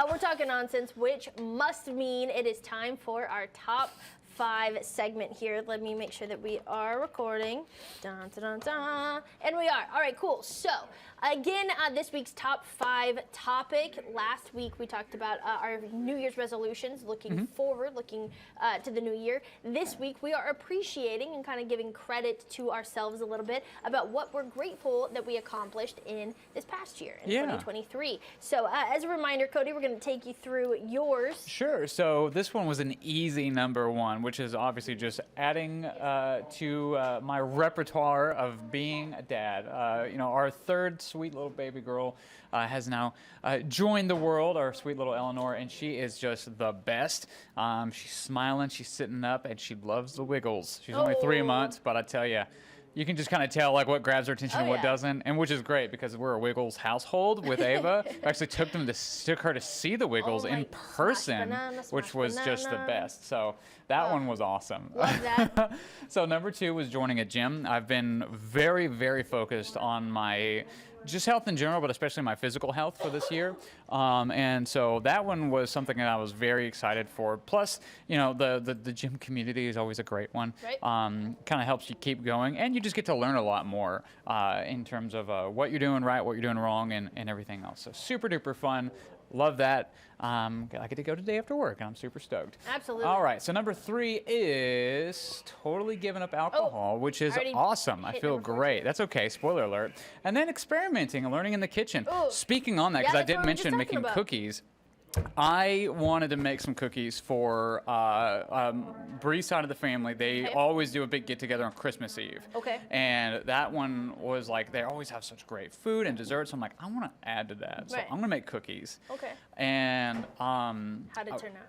We're talking nonsense, which must mean it is time for our top 5 segment here. Let me make sure that we are recording. Dun, dun, dun, dun. And we are. All right, cool. So, again, this week's top 5 topic. Last week we talked about our New Year's resolutions, looking forward, looking to the new year. This week we are appreciating and kind of giving credit to ourselves a little bit about what we're grateful that we accomplished in this past year, in 2023. So, as a reminder, Cody, we're going to take you through yours. Sure. So this one was an easy number 1, which is obviously just adding to my repertoire of being a dad. Our third sweet little baby girl has now joined the world, our sweet little Eleanor, and she is just the best. She's smiling, she's sitting up, and she loves the wiggles. She's only 3 months, but I tell you, you can just kind of tell like what grabs her attention and what doesn't, and which is great because we're a Wiggles household with Ava. I actually took her to see the Wiggles in person, which was just the best. So that one was awesome. Love that. So number 2 was joining a gym. I've been very, very focused on my just health in general, but especially my physical health for this year. And so that one was something that I was very excited for. Plus, the gym community is always a great one. Right. Kind of helps you keep going, and you just get to learn a lot more in terms of what you're doing right, what you're doing wrong, and everything else. So super duper fun. Love that. I get to go today after work, and I'm super stoked. Absolutely. All right, so number 3 is totally giving up alcohol, which is awesome. I feel great. That's okay, spoiler alert. And then experimenting and learning in the kitchen. Ooh. Speaking on that, because I did mention making cookies. I wanted to make some cookies for Bree's side of the family. They always do a big get-together on Christmas Eve. Okay. And that one was like, they always have such great food and desserts. I'm like, I want to add to that. So I'm going to make cookies. Okay. And how did it turn out?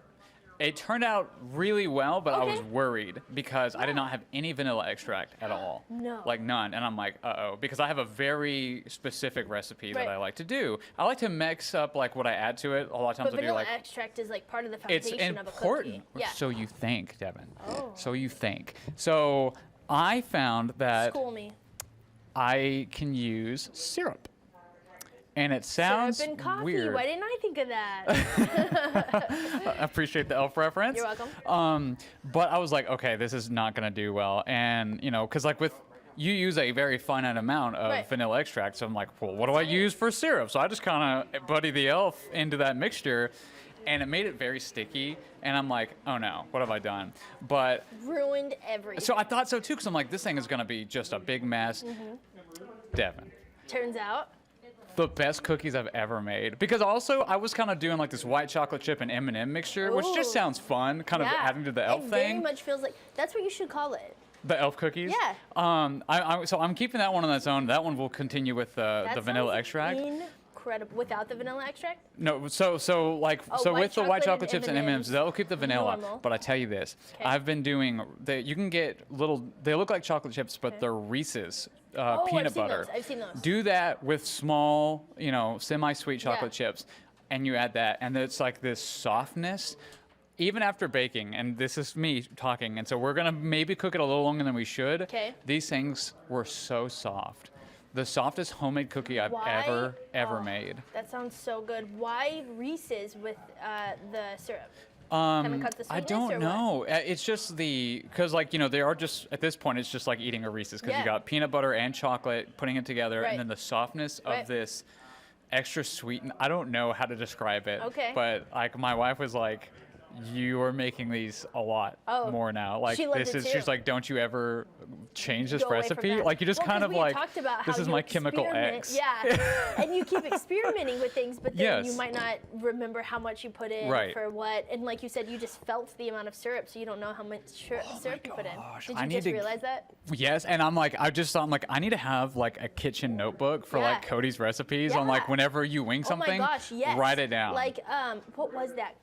It turned out really well, but I was worried because I did not have any vanilla extract at all. No. Like none. And I'm like, uh-oh, because I have a very specific recipe that I like to do. I like to mix up like what I add to it. A lot of times But vanilla extract is like part of the foundation of a cookie. It's important. Yeah. So you think, Devyn. Oh. So you think. So I found that School me. I can use syrup. And it sounds Syrup and coffee. weird. Why didn't I think of that? I appreciate the elf reference. You're welcome. But I was like, okay, this is not going to do well. And, because like you use a very finite amount of vanilla extract. So I'm like, well, what do I use for syrup? So I just kind of Buddy the Elf into that mixture. And it made it very sticky. And I'm like, oh no, what have I done? But Ruined everything. so I thought so too, because I'm like, this thing is going to be just a big mess. Devyn. Turns out. The best cookies I've ever made. Because also, I was kind of doing like this white chocolate chip and M&M mixture, which just sounds fun, kind of adding to the elf it thing. Very much feels like, that's what you should call it. The elf cookies? Yeah. So I'm keeping that one on its own. That one will continue with the vanilla extract. Incredible. Without the vanilla extract? No, so with the white chocolate chips and M&Ms, that'll keep the vanilla. Normal. But I tell you this, I've been doing, you can get they look like chocolate chips, but they're Reese's peanut butter. I've seen those. Do that with small, semi-sweet chocolate chips, and you add that, and it's like this softness. Even after baking, and this is me talking, and so we're gonna maybe cook it a little longer than we should. Okay. These things were so soft. The softest homemade cookie I've ever made. That sounds so good. Why Reese's with the syrup? Kind of cut the I sweetness, don't or know. It's just because they are just, at this point, it's just like eating a Reese's because you got peanut butter and chocolate, putting it together, and then the softness of this extra sweet. I don't know how to describe it. Okay. But like my wife was like, you are making these a lot more now. Like she's like, don't you ever change this recipe? Like you just kind of like, this is my chemical X. Yeah, and you keep experimenting with things, but then you might not remember how much you put in for what. And like you said, you just felt the amount of syrup, so you don't know how much syrup you put in. Did you just realize that? Yes, and I'm like, I need to have like a kitchen notebook for like Cody's recipes on like whenever you wing something. Oh my gosh, yes. Write it down. Like, what was that?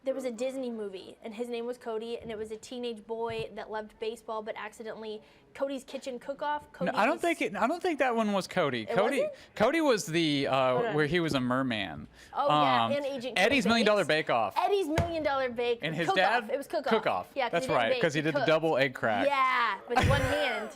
There was a Disney movie, and his name was Cody, and it was a teenage boy that loved baseball, but accidentally Cody's Kitchen Cook-Off. No, I don't think that one was Cody. Cody was the where he was a merman. Oh yeah, and Agent Eddie's $1 Million Bake Off. Eddie's $1 Million Bake. And his Cook-Off. dad. It was Cook-Off. Cook-Off. Yeah, that's right, because he did the double egg crack. Yeah, with one hand.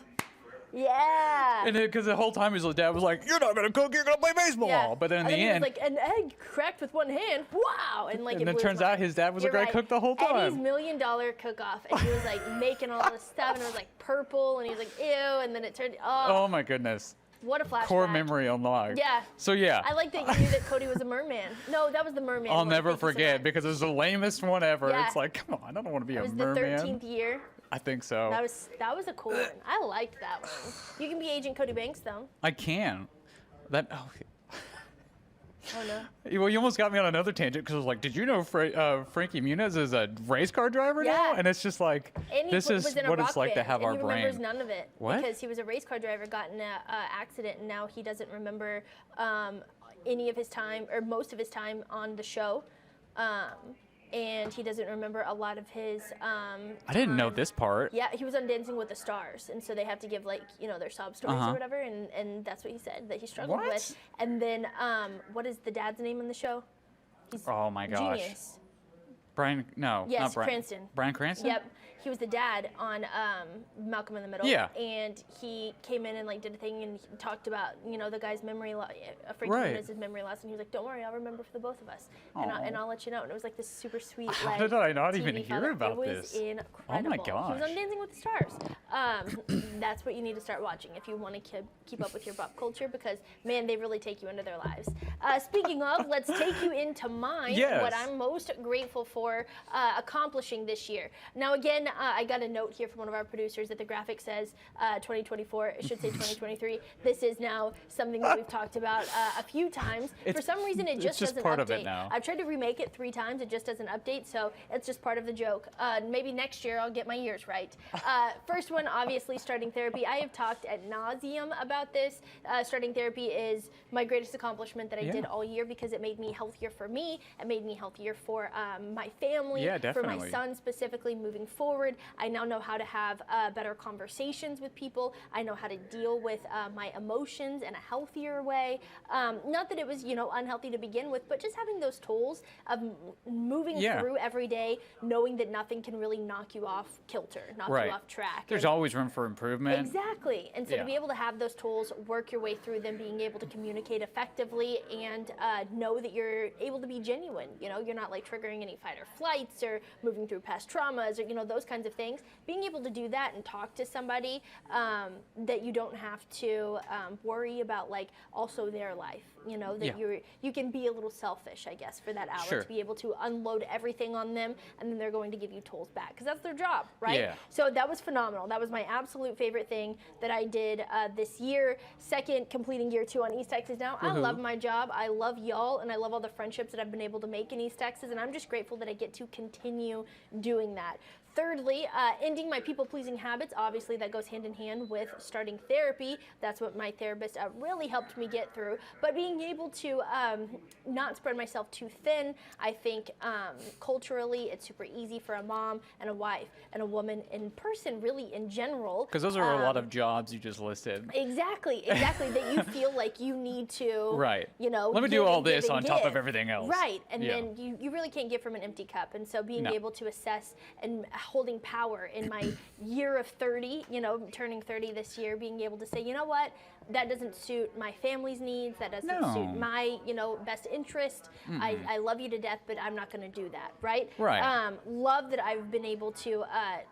Yeah. And because the whole time his dad was like, "You're not gonna cook, you're gonna play baseball." Yeah. But then in And the then he end, was like, an egg cracked with one hand. Wow. And like, and it it blew turns his out mind. his dad was You're a great right. cook the whole Eddie's time. $1 million cook-off, and he was like making all this stuff, and it was like purple, and he was like, ew, and then it turned. Oh my goodness. What a flashback. Core memory unlocked. Yeah. So yeah. I like that you knew that Cody was a merman. No, that was the merman. I'll one. never Thank you so forget much. because it was the lamest one ever. Yeah. It's like, come on, I don't want to be It a was the merman. 13th year. I think so. That was a cool one. I liked that one. You can be Agent Cody Banks though. I can. That. Oh. Oh no. Well, you almost got me on another tangent because I was like, did you know Frankie Muniz is a race car driver now? Yeah. And it's just like, And he this was is in a what rock it's like to band, have and our he remembers brain. none of it What? because he was a race car driver, got in an accident, and now he doesn't remember any of his time or most of his time on the show, and he doesn't remember a lot of his. I didn't know this part. Yeah, he was on Dancing with the Stars, and so they have to give like their sob stories or whatever, and that's what he said that he struggled What? with. And then what is the dad's name on the show? He's Oh my gosh. genius. Brian, no, Yes, not Brian. Cranston. Brian Cranston? Yep, he was the dad on Malcolm in the Middle. Yeah. And he came in and like did a thing and he talked about the guy's memory loss, Frankie Right. Muniz's memory loss, and he was like, "Don't worry, I'll remember for the both of us, Aw. and I'll let you know." And it was like this super sweet. How like, did I not TV even hear father. about It was this? incredible. Oh my He was gosh. on Dancing with the Stars. That's what you need to start watching if you want to keep up with your pop culture, because man, they really take you into their lives. Speaking of, let's take you into mine. Yes. What I'm most grateful for accomplishing this year. Now, again, I got a note here from one of our producers that the graphic says 2024. It should say 2023. This is now something that we've talked about a few times. For some reason, it just doesn't part update. of it now. I've tried to remake it 3 times. It just doesn't update, so it's just part of the joke. Maybe next year I'll get my years right. First one, obviously, starting therapy. I have talked ad nauseum about this. Starting therapy is my greatest accomplishment that I did all year because it made me healthier for me. It made me healthier for my family, Yeah, for my definitely. son specifically moving forward. I now know how to have better conversations with people. I know how to deal with my emotions in a healthier way. Not that it was, unhealthy to begin with, but just having those tools of moving through every day, knowing that nothing can really knock you off kilter, knock you off track. There's And- always room for improvement. Exactly. And so to be able to have those tools, work your way through them, being able to communicate effectively and know that you're able to be genuine. You're not like triggering any fight or flights or moving through past traumas or, those kinds of things. Being able to do that and talk to somebody that you don't have to worry about like also their life, that you can be a little selfish, I guess, for that hour to be able to unload everything on them, and then they're going to give you tools back because that's their job, right? Yeah. So that was phenomenal. That was my absolute favorite thing that I did this year. Second, completing year 2 on East Texas now. I love my job. I love y'all, and I love all the friendships that I've been able to make in East Texas, and I'm just grateful that I get to continue doing that. Thirdly, ending my people-pleasing habits. Obviously, that goes hand in hand with starting therapy. That's what my therapist really helped me get through. But being able to not spread myself too thin, I think culturally it's super easy for a mom and a wife and a woman in person, really in general. Because those are a lot of jobs you just listed. Exactly, that you feel like you need to, Right. give Let me do all and give this and on top of give. everything else. Right, and Yeah. then you really can't give from an empty cup. And so being able to assess and holding power in my year of 30, turning 30 this year, being able to say, you know what, that doesn't suit my family's needs, that doesn't suit my, best interest. I love you to death, but I'm not going to do that, right? Right. Love that I've been able to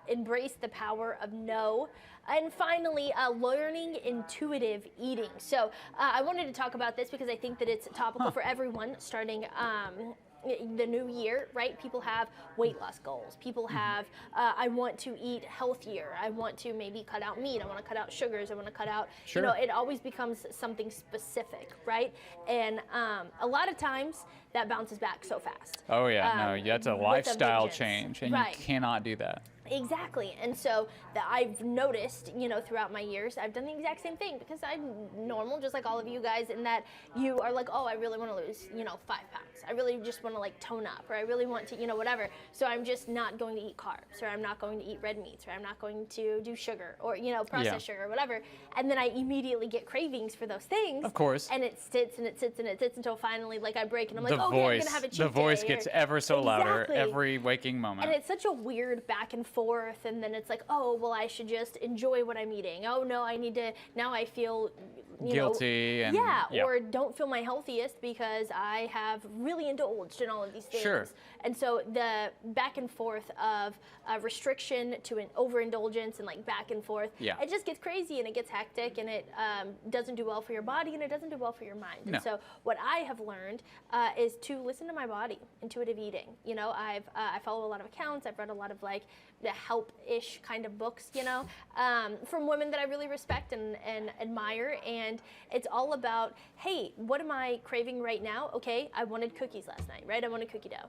embrace the power of no. And finally, learning intuitive eating. So I wanted to talk about this because I think that it's topical for everyone starting the new year, right? People have weight loss goals. People have, I want to eat healthier. I want to maybe cut out meat. I want to cut out sugars. I want to cut out, it always becomes something specific, right? And a lot of times that bounces back so fast. Oh yeah, no, that's a lifestyle vengeance. change, and Right. you cannot do that. Exactly. And so that I've noticed, throughout my years, I've done the exact same thing because I'm normal, just like all of you guys, in that you are like, oh, I really want to lose, 5 pounds. I really just want to like tone up, or I really want to, whatever. So I'm just not going to eat carbs, or I'm not going to eat red meats, or I'm not going to do sugar, or, processed sugar, or whatever. And then I immediately get cravings for those things. Of course. And it sits and it sits and it sits until finally like I break and I'm like, The okay, I'm going to have a cheat day. The voice gets ever so louder Exactly. every waking moment. And it's such a weird back and forth, and then it's like, oh, well, I should just enjoy what I'm eating. Oh, no, I need to, now I feel, guilty. And or don't feel my healthiest because I have really indulged in all of these things. Sure. And so the back and forth of restriction to an overindulgence and like back and forth, it just gets crazy and it gets hectic, and it doesn't do well for your body and it doesn't do well for your mind. No. And so what I have learned is to listen to my body, intuitive eating. I follow a lot of accounts. I've read a lot of like the help-ish kind of books, from women that I really respect and admire. And it's all about, hey, what am I craving right now? Okay, I wanted cookies last night, right? I wanted cookie dough.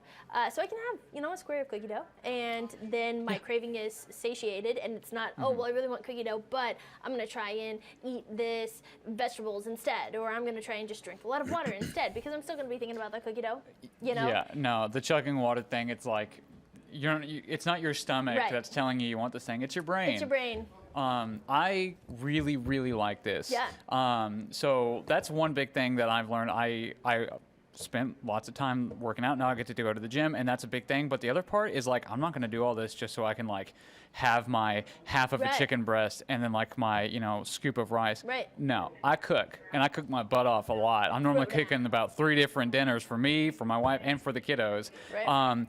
So I can have, a square of cookie dough, and then my craving is satiated, and it's not, oh, well, I really want cookie dough, but I'm going to try and eat this vegetables instead, or I'm going to try and just drink a lot of water instead, because I'm still going to be thinking about that cookie dough, Yeah, no, the chugging water thing, it's like, it's not your stomach that's telling you want this thing, it's your brain. It's your brain. I really, really like this. Yeah. So that's one big thing that I've learned. I spent lots of time working out. Now I get to go to the gym, and that's a big thing. But the other part is like, I'm not going to do all this just so I can like have my half of a chicken breast and then like my, scoop of rice. Right. No, I cook, and I cook my butt off a lot. I'm normally cooking about 3 different dinners for me, for my wife, and for the kiddos. Right.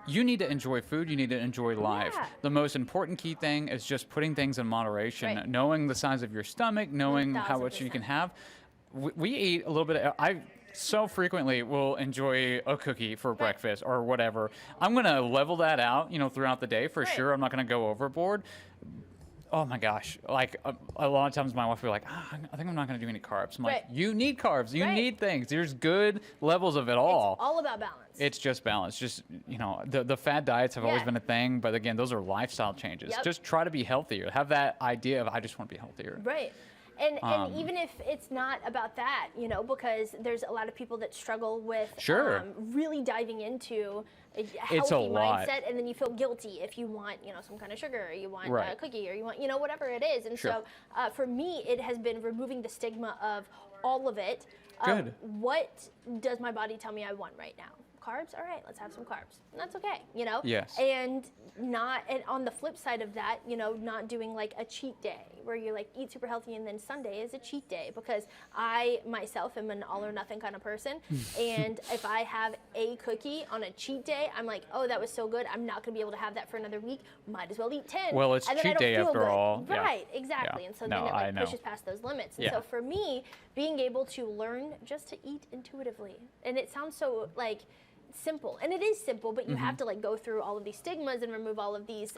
You need to enjoy food. You need to enjoy life. Yeah. The most important key thing is just putting things in moderation, knowing the size of your stomach, knowing how much you can have. We eat a little bit. I so frequently will enjoy a cookie for breakfast or whatever. I'm going to level that out, throughout the day for sure. I'm not going to go overboard. Oh my gosh. Like a lot of times my wife will be like, I think I'm not going to do any carbs. I'm like, you need carbs. You need things. There's good levels of it all. It's all about balance. It's just balance. Just, the fad diets have always been a thing, but again, those are lifestyle changes. Just try to be healthier. Have that idea of, I just want to be healthier. Right. And even if it's not about that, because there's a lot of people that struggle with really diving into a healthy mindset, and then you feel guilty if you want, some kind of sugar, or you want a cookie, or you want, whatever it is. And so for me, it has been removing the stigma of all of it. Good. What does my body tell me I want right now? Carbs? All right, let's have some carbs. And that's okay, Yes. And on the flip side of that, not doing like a cheat day where you like eat super healthy and then Sunday is a cheat day, because I myself am an all or nothing kind of person. And if I have a cookie on a cheat day, I'm like, oh, that was so good. I'm not going to be able to have that for another week. Might as well eat 10. Well, it's and then cheat day after all. Right, exactly. Yeah. And so then it like pushes past those limits. And so for me, being able to learn just to eat intuitively, and it sounds so like simple, and it is simple, but you have to like go through all of these stigmas and remove all of these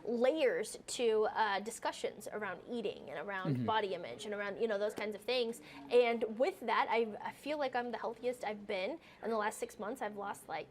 layers to discussions around eating and around body image and around those kinds of things. And with that, I feel like I'm the healthiest I've been in the last 6 months. I've lost like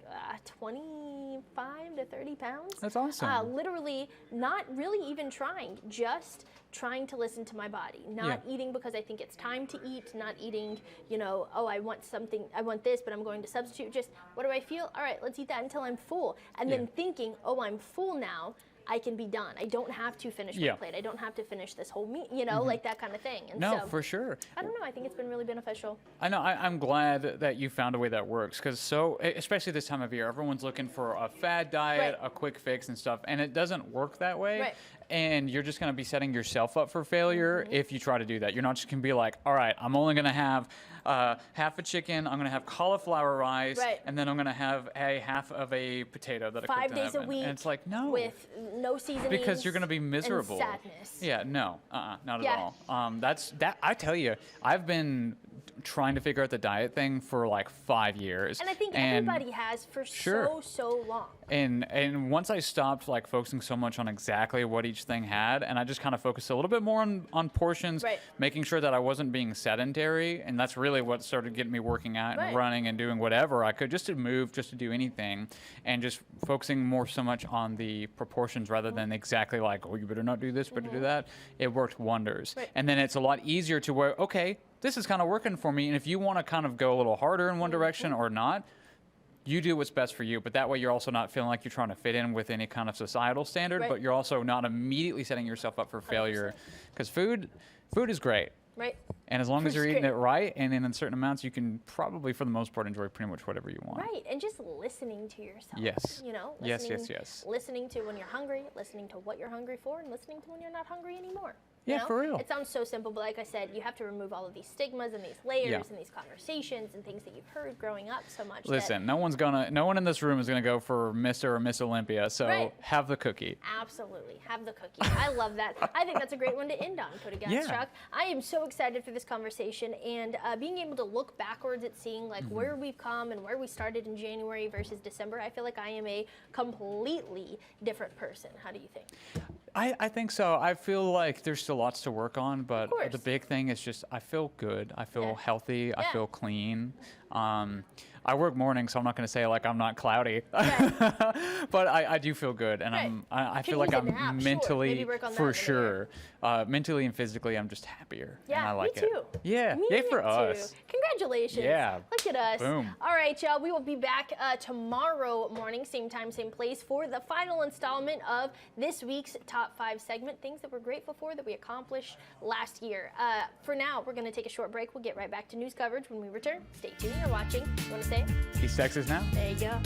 25 to 30 pounds. That's awesome. Literally not really even trying, just trying to listen to my body, not eating because I think it's time to eat, not eating, oh, I want something, I want this, but I'm going to substitute. Just, what do I feel? All right, let's eat that until I'm full. And then thinking, oh, I'm full now, I can be done. I don't have to finish my plate. I don't have to finish this whole meal, like that kind of thing. And no, so, for sure. I don't know. I think it's been really beneficial. I know. I'm glad that you found a way that works, because especially this time of year, everyone's looking for a fad diet, a quick fix and stuff, and it doesn't work that way. Right. And you're just going to be setting yourself up for failure if you try to do that. You're not just going to be like, all right, I'm only going to have half a chicken, I'm going to have cauliflower rice, and then I'm going to have a half of a potato that I cooked 5 days a week. And it's like, no. With no seasoning. Because you're going to be miserable. And sadness. Yeah, no, not at all. I tell you, I've been trying to figure out the diet thing for like 5 years. And I think everybody has for so long. And once I stopped like focusing so much on exactly what each thing had, and I just kind of focused a little bit more on portions, making sure that I wasn't being sedentary, and that's really what started getting me working out and running and doing whatever I could just to move, just to do anything, and just focusing more so much on the proportions rather than exactly like, oh, you better not do this, better do that. It worked wonders. And then it's a lot easier to where, okay, this is kind of working for me. And if you want to kind of go a little harder in one direction or not, you do what's best for you. But that way you're also not feeling like you're trying to fit in with any kind of societal standard, Right. but you're also not immediately setting yourself up for failure. Because food is great. Right. And as long as you're Food's eating great. it right and in certain amounts, you can probably, for the most part, enjoy pretty much whatever you want. Right, and just listening to yourself. Yes. You know, Yes, listening, yes. listening to when you're hungry, listening to what you're hungry for, and listening to when you're not hungry anymore. You Yeah, know? for real. It sounds so simple, but like I said, you have to remove all of these stigmas and these layers Yeah. and these conversations and things that you've heard growing up so much. Listen, no one in this room is gonna go for Mr. or Miss Olympia, so Right. have the cookie. Absolutely. Have the cookie. I love that. I think that's a great one to end on, Cody Yeah. Gatstruck. I am so excited for this conversation and being able to look backwards at seeing like where we've come and where we started in January versus December. I feel like I am a completely different person. How do you think? I think so. I feel like there's still lots to work on, but course. the big thing is just I feel good. I feel Yeah. healthy. I Yeah. feel clean. I work mornings, so I'm not going to say like I'm not cloudy, Right. but I do feel good, and Right. I Could feel like use a I'm nap, sure. mentally, Maybe work on that for in the sure, mentally and physically, I'm just happier. Yeah, and I like me too. it. Yeah, Me yay for too. us. Congratulations. Yeah. Look at us. Boom. All right, y'all. We will be back tomorrow morning, same time, same place, for the final installment of this week's Top 5 segment, things that we're grateful for that we accomplished last year. For now, we're going to take a short break. We'll get right back to news coverage when we return. Stay tuned. You're watching. You want to say it? East Texas now. There you go.